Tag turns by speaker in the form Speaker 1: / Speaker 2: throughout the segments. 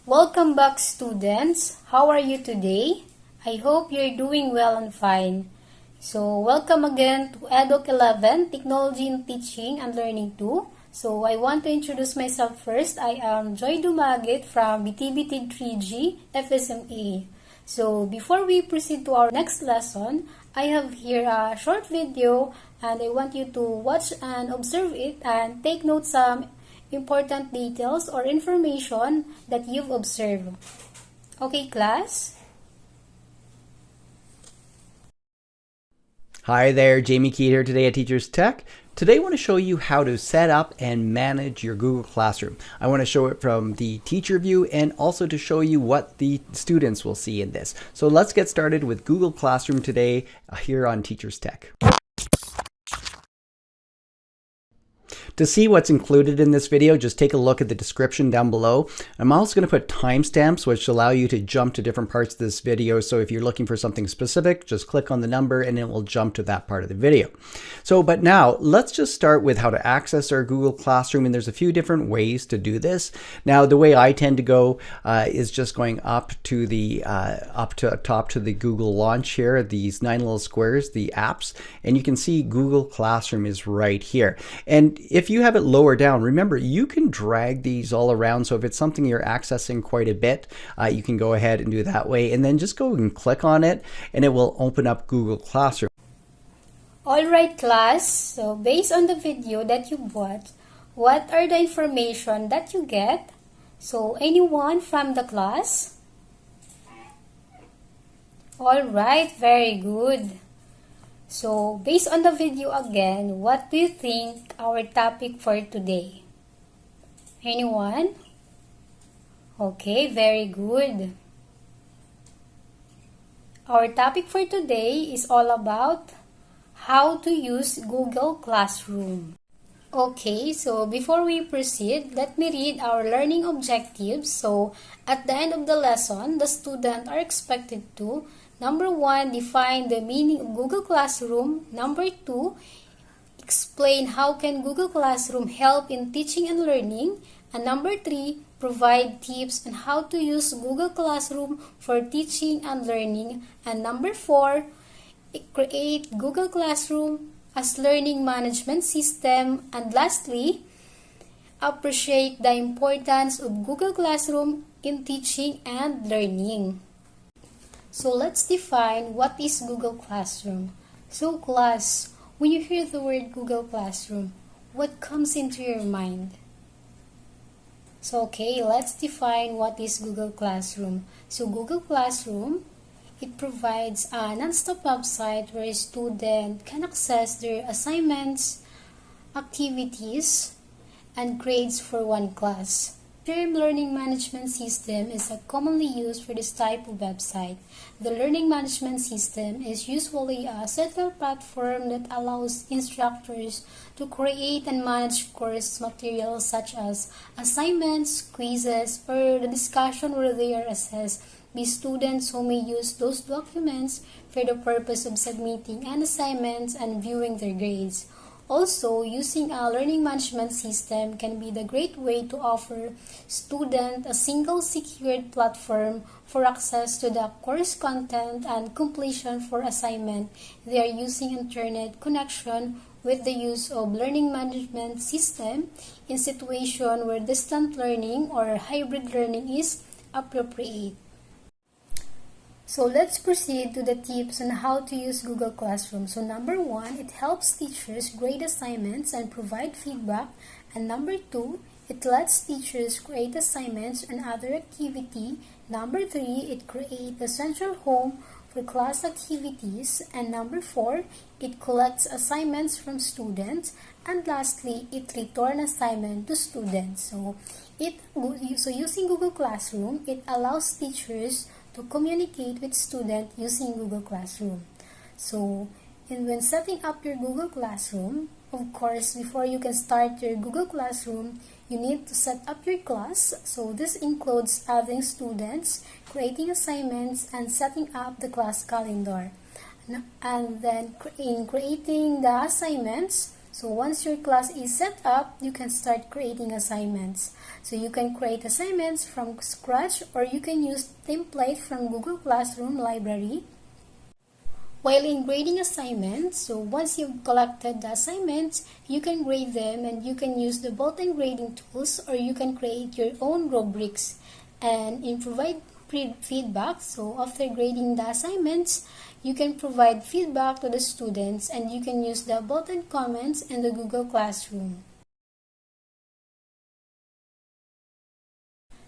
Speaker 1: Welcome back, students. How are you today? I hope you're doing well and fine. So, welcome again to Educ 11, Technology in Teaching and Learning 2. So, I want to introduce myself first. I am Joy Dumagit from BTBT 3G FSMA. So, before we proceed to our next lesson, I have here a short video and I want you to watch and observe it and take note some important details or information that you've observed. Okay, class?
Speaker 2: Hi there, Jamie Keat here today at Teachers Tech. Today I want to show you how to set up and manage your Google Classroom. I want to show it from the teacher view and also to show you what the students will see in this. So let's get started with Google Classroom today here on Teachers Tech. To see what's included in this video, just take a look at the description down below. I'm also going to put timestamps which allow you to jump to different parts of this video. So if you're looking for something specific, just click on the number and it will jump to that part of the video. But now let's just start with how to access our Google Classroom, and there's a few different ways to do this. Now the way I tend to go is just going up to the top to the Google launch here, these 9 little squares, the apps, and you can see Google Classroom is right here. And if you have it lower down, remember you can drag these all around. So if it's something you're accessing quite a bit, you can go ahead and do it that way, and then just go and click on it and it will open up Google Classroom.
Speaker 1: Alright, class, so based on the video that you watched, what are the information that you get? So anyone from the class? Alright, very good. So, based on the video again, what do you think our topic for today? Anyone? Okay, very good. Our topic for today is all about how to use Google Classroom. Okay, so before we proceed, let me read our learning objectives. So, at the end of the lesson, the students are expected to Number 1, define the meaning of Google Classroom. Number 2, explain how can Google Classroom help in teaching and learning. And number 3, provide tips on how to use Google Classroom for teaching and learning. And number 4, create Google Classroom as learning management system. And lastly, appreciate the importance of Google Classroom in teaching and learning. So let's define what is Google Classroom. So class, when you hear the word Google Classroom, what comes into your mind? So okay, let's define what is Google Classroom. So Google Classroom, it provides a non-stop website where a student can access their assignments, activities, and grades for one class. The term learning management system is commonly used for this type of website. The learning management system is usually a central platform that allows instructors to create and manage course materials such as assignments, quizzes, or the discussion where they are assessed by students who may use those documents for the purpose of submitting an assignment and viewing their grades. Also, using a learning management system can be the great way to offer students a single secured platform for access to the course content and completion for assignment. They are using internet connection with the use of learning management system in situation where distant learning or hybrid learning is appropriate. So let's proceed to the tips on how to use Google Classroom. So number 1, it helps teachers grade assignments and provide feedback. And number 2, it lets teachers create assignments and other activity. Number 3, it creates a central home for class activities. And number 4, it collects assignments from students. And lastly, it returns assignment to students. So using Google Classroom, it allows teachers to communicate with students using Google Classroom. So, when setting up your Google Classroom, of course, before you can start your Google Classroom, you need to set up your class. So, this includes adding students, creating assignments, and setting up the class calendar. And then in creating the assignments, So once your class is set up, you can start creating assignments. So you can create assignments from scratch, or you can use template from Google Classroom library. While in grading assignments, so once you've collected the assignments, you can grade them and you can use the built-in grading tools, or you can create your own rubrics and provide feedback. So after grading the assignments, you can provide feedback to the students and you can use the built-in comments in the Google Classroom.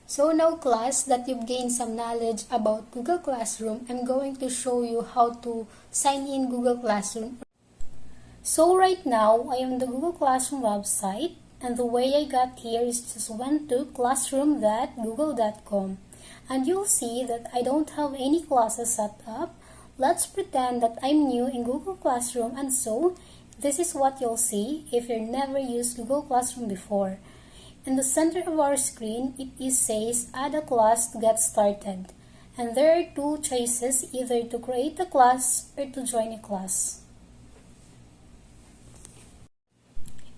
Speaker 1: So now class, that you've gained some knowledge about Google Classroom, I'm going to show you how to sign in Google Classroom. So right now, I am on the Google Classroom website, and the way I got here is just went to classroom.google.com. And you'll see that I don't have any classes set up. Let's pretend that I'm new in Google Classroom, and so this is what you'll see if you've never used Google Classroom before. In the center of our screen, it says add a class to get started. And there are two choices, either to create a class or to join a class.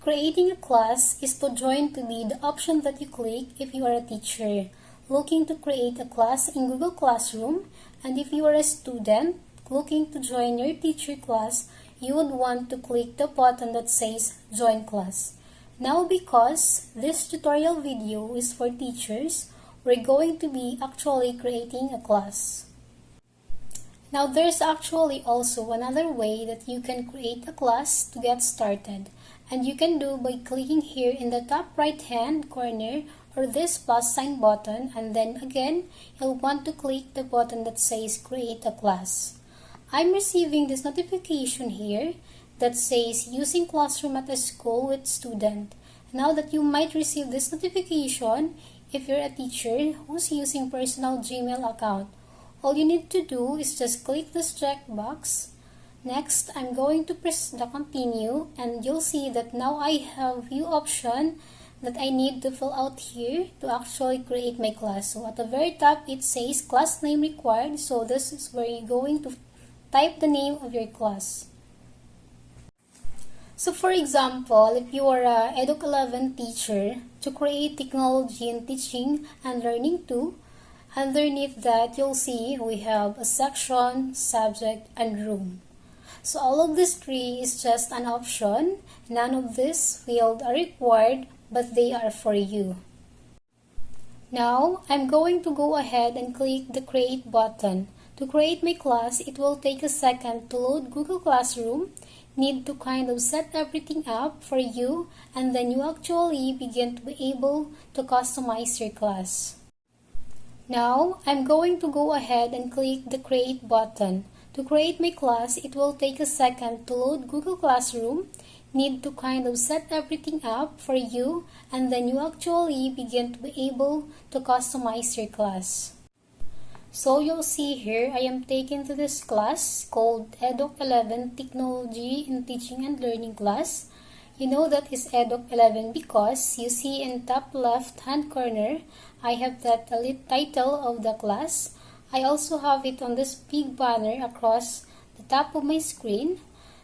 Speaker 1: Creating a class is to join to be the option that you click if you are a teacher looking to create a class in Google Classroom, and if you are a student looking to join your teacher class, you would want to click the button that says join class. Now, because this tutorial video is for teachers, we're going to be actually creating a class. Now, there's actually also another way that you can create a class to get started, and you can do by clicking here in the top right hand corner or this plus sign button, and then again you'll want to click the button that says create a class. I'm receiving this notification here that says using Classroom at a school with student. Now that you might receive this notification if you're a teacher who's using personal Gmail account, all you need to do is just click this checkbox. Next, I'm going to press the continue, and you'll see that now I have few options that I need to fill out here to actually create my class. So at the very top it says class name required, so this is where you're going to type the name of your class. So for example, if you are a Educ 11 teacher, to create technology in teaching and learning 2, underneath that you'll see we have a section, subject, and room. So all of these three is just an option. None of these fields are required, but they are for you. Now, I'm going to go ahead and click the create button. To create my class, it will take a second to load Google Classroom. Need to kind of set everything up for you, and then you actually begin to be able to customize your class. Now, I'm going to go ahead and click the create button. To create my class, it will take a second to load Google Classroom. Need to kind of set everything up for you, and then you actually begin to be able to customize your class. So you'll see here, I am taken to this class called Educ 11 Technology in Teaching and Learning class. You know that is Educ 11 because you see in top left hand corner, I have that title of the class. I also have it on this big banner across the top of my screen.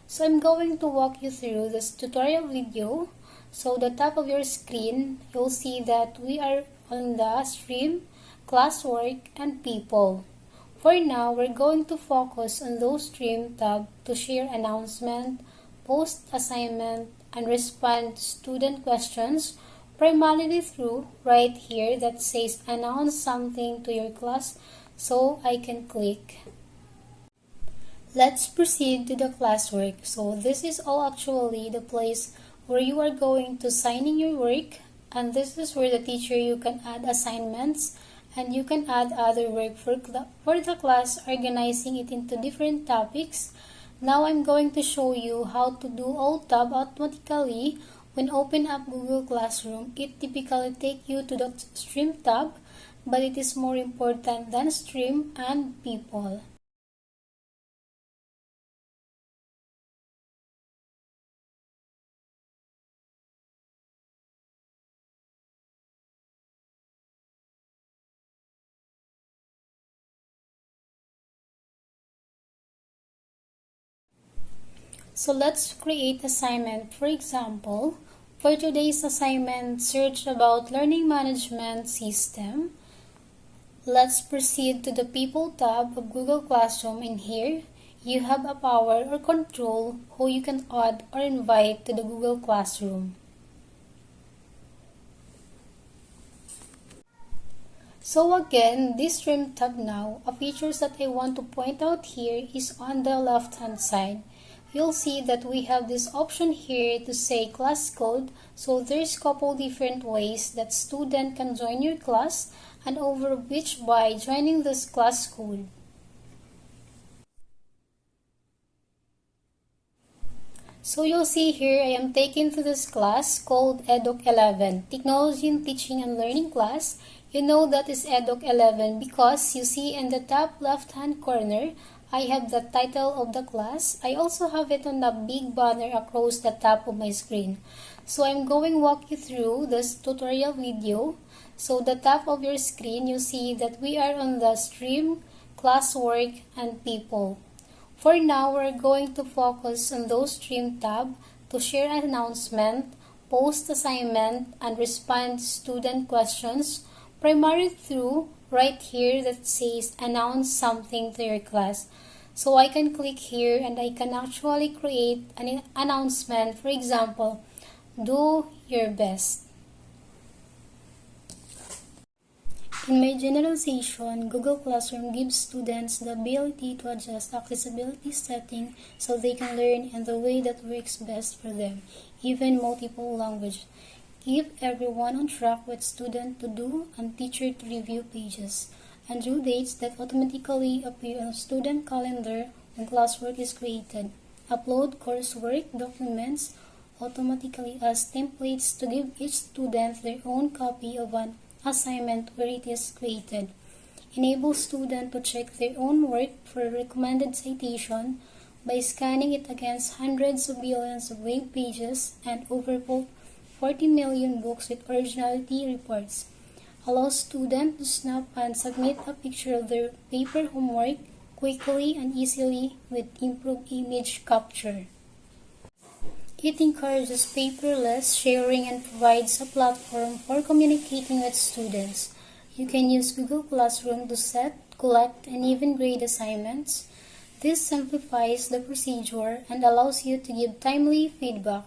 Speaker 1: So I'm going to walk you through this tutorial video. So the top of your screen, you'll see that we are on the stream, classwork, and people. For now, we're going to focus on those stream tab to share announcement, post assignment, and respond to student questions, primarily through right here that says announce something to your class, so I can click. Let's proceed to the classwork. So this is all actually the place where you are going to sign in your work, and this is where the teacher you can add assignments and you can add other work for the class, organizing it into different topics. Now I'm going to show you how to do all tab automatically. When open up Google Classroom, it typically take you to the stream tab, but it is more important than stream and people. So let's create assignment. For example, for today's assignment, search about learning management system. Let's proceed to the People tab of Google Classroom. In here, you have a power or control who you can add or invite to the Google Classroom. So again, this Stream tab now, a feature that I want to point out here is on the left hand side. You'll see that we have this option here to say class code. So there's a couple different ways that student can join your class and over which by joining this class code. So you'll see here I am taken to this class called Educ 11, Technology in Teaching and Learning class. You know that is Educ 11 because you see in the top left hand corner, I have the title of the class. I also have it on the big banner across the top of my screen. So I'm going to walk you through this tutorial video. So the top of your screen, you see that we are on the Stream, Classwork, and People. For now, we're going to focus on those Stream tab to share an announcement, post assignment, and respond to student questions, primarily through right here that says announce something to your class. So I can click here and I can actually create an announcement. For example, do your best. In my generalization, Google Classroom gives students the ability to adjust accessibility settings so they can learn in the way that works best for them, even multiple languages. Keep everyone on track with student to do and teacher to review pages, and due dates that automatically appear on student calendar when classwork is created. Upload coursework documents automatically as templates to give each student their own copy of an assignment where it is created. Enable students to check their own work for recommended citation by scanning it against hundreds of billions of web pages and over 40 million books with originality reports. Allow students to snap and submit a picture of their paper homework quickly and easily with improved image capture. It encourages paperless sharing and provides a platform for communicating with students. You can use Google Classroom to set, collect, and even grade assignments. This simplifies the procedure and allows you to give timely feedback.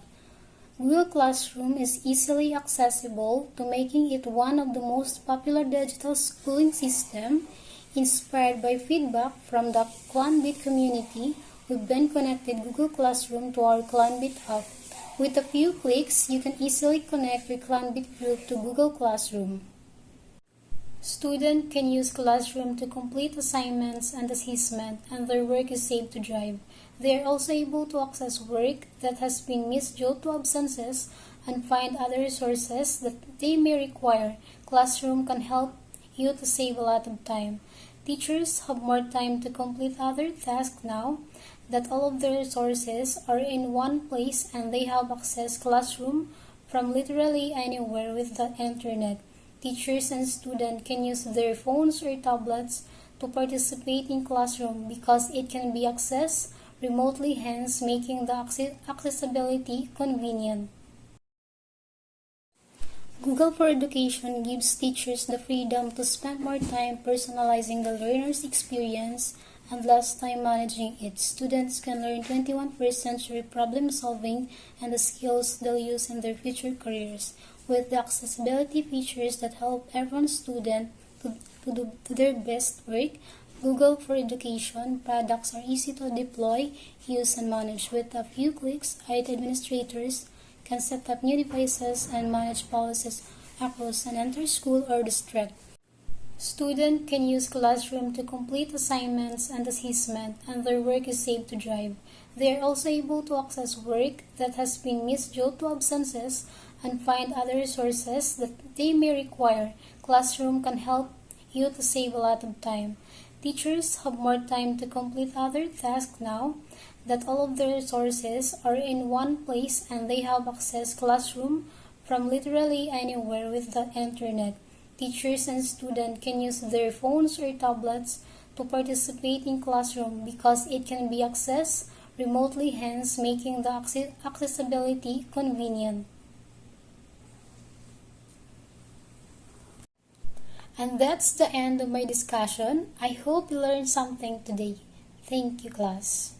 Speaker 1: Google Classroom is easily accessible to making it one of the most popular digital schooling systems. Inspired by feedback from the Clanbit community, we've then connected Google Classroom to our Clanbit app. With a few clicks, you can easily connect your Clanbit group to Google Classroom. Students can use Classroom to complete assignments and assessment, and their work is saved to Drive. They are also able to access work that has been missed due to absences and find other resources that they may require. Classroom can help you to save a lot of time. Teachers have more time to complete other tasks now that all of their resources are in one place and they have access Classroom from literally anywhere with the internet. Teachers and students can use their phones or tablets to participate in Classroom because it can be accessed remotely, hence making the accessibility convenient. Google for Education gives teachers the freedom to spend more time personalizing the learner's experience and less time managing it. Students can learn 21st century problem solving and the skills they'll use in their future careers. With the accessibility features that help every student to do their best work, Google for Education products are easy to deploy, use, and manage. With a few clicks, IT administrators can set up new devices and manage policies across an entire school or district. Students can use Classroom to complete assignments and assessment, and their work is saved to Drive. They are also able to access work that has been missed due to absences and find other resources that they may require. Classroom can help you to save a lot of time. Teachers have more time to complete other tasks now that all of their resources are in one place and they have access Classroom from literally anywhere with the internet. Teachers and students can use their phones or tablets to participate in Classroom because it can be accessed remotely, hence making the accessibility convenient. And that's the end of my discussion. I hope you learned something today. Thank you, class.